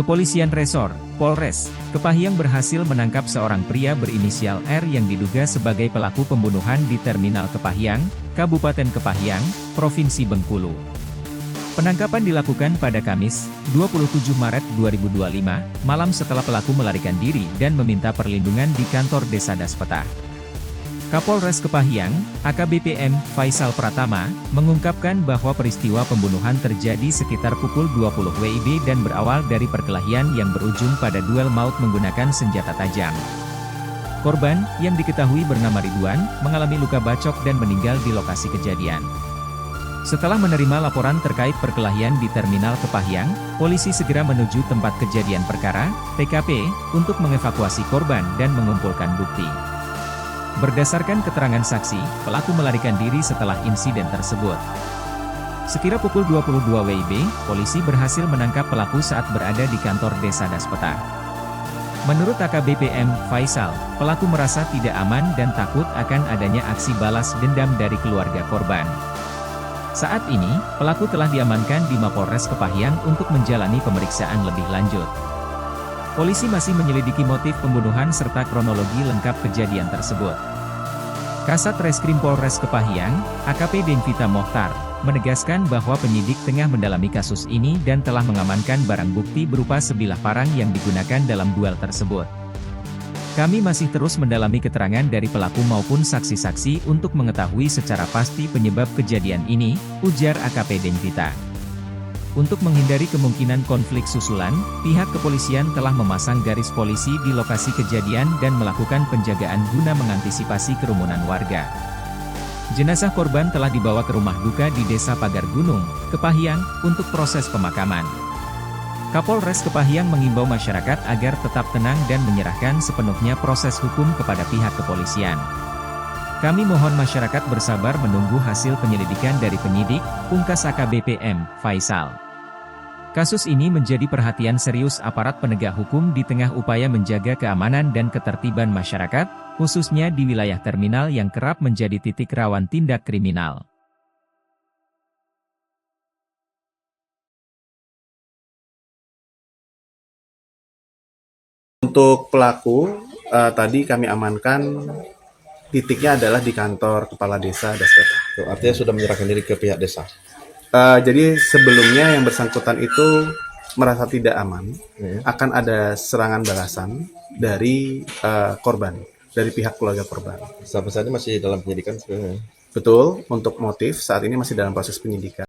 Kepolisian Resor, Polres, Kepahyang berhasil menangkap seorang pria berinisial R yang diduga sebagai pelaku pembunuhan di Terminal Kepahyang, Kabupaten Kepahyang, Provinsi Bengkulu. Penangkapan dilakukan pada Kamis, 27 Maret 2025, malam setelah pelaku melarikan diri dan meminta perlindungan di kantor Desa Daspeta. Kapolres Kepahyang, AKBP M. Faisal Pratama, mengungkapkan bahwa peristiwa pembunuhan terjadi sekitar pukul 20 WIB dan berawal dari perkelahian yang berujung pada duel maut menggunakan senjata tajam. Korban, yang diketahui bernama Ridwan, mengalami luka bacok dan meninggal di lokasi kejadian. Setelah menerima laporan terkait perkelahian di Terminal Kepahyang, polisi segera menuju tempat kejadian perkara, TKP, untuk mengevakuasi korban dan mengumpulkan bukti. Berdasarkan keterangan saksi, pelaku melarikan diri setelah insiden tersebut. Sekira pukul 22 WIB, polisi berhasil menangkap pelaku saat berada di kantor Desa Daspeta. Menurut AKBP M. Faisal, pelaku merasa tidak aman dan takut akan adanya aksi balas dendam dari keluarga korban. Saat ini, pelaku telah diamankan di Mapolres Kepahyang untuk menjalani pemeriksaan lebih lanjut. Polisi masih menyelidiki motif pembunuhan serta kronologi lengkap kejadian tersebut. Kasat Reskrim Polres Kepahyang, AKP Denvita Mohtar, menegaskan bahwa penyidik tengah mendalami kasus ini dan telah mengamankan barang bukti berupa sebilah parang yang digunakan dalam duel tersebut. Kami masih terus mendalami keterangan dari pelaku maupun saksi-saksi untuk mengetahui secara pasti penyebab kejadian ini, ujar AKP Denvita. Untuk menghindari kemungkinan konflik susulan, pihak kepolisian telah memasang garis polisi di lokasi kejadian dan melakukan penjagaan guna mengantisipasi kerumunan warga. Jenazah korban telah dibawa ke rumah duka di Desa Pagar Gunung, Kepahyang, untuk proses pemakaman. Kapolres Kepahyang mengimbau masyarakat agar tetap tenang dan menyerahkan sepenuhnya proses hukum kepada pihak kepolisian. Kami mohon masyarakat bersabar menunggu hasil penyelidikan dari penyidik, pungkas AKBP M. Faisal. Kasus ini menjadi perhatian serius aparat penegak hukum di tengah upaya menjaga keamanan dan ketertiban masyarakat, khususnya di wilayah terminal yang kerap menjadi titik rawan tindak kriminal. Untuk pelaku, tadi kami amankan titiknya adalah di kantor Kepala Desa Daspeta. Artinya sudah menyerahkan diri ke pihak desa. Jadi sebelumnya yang bersangkutan itu merasa tidak aman, akan ada serangan balasan dari korban, dari pihak keluarga korban. Sampai saat ini masih dalam penyidikan sebenarnya. Betul, untuk motif saat ini masih dalam proses penyidikan.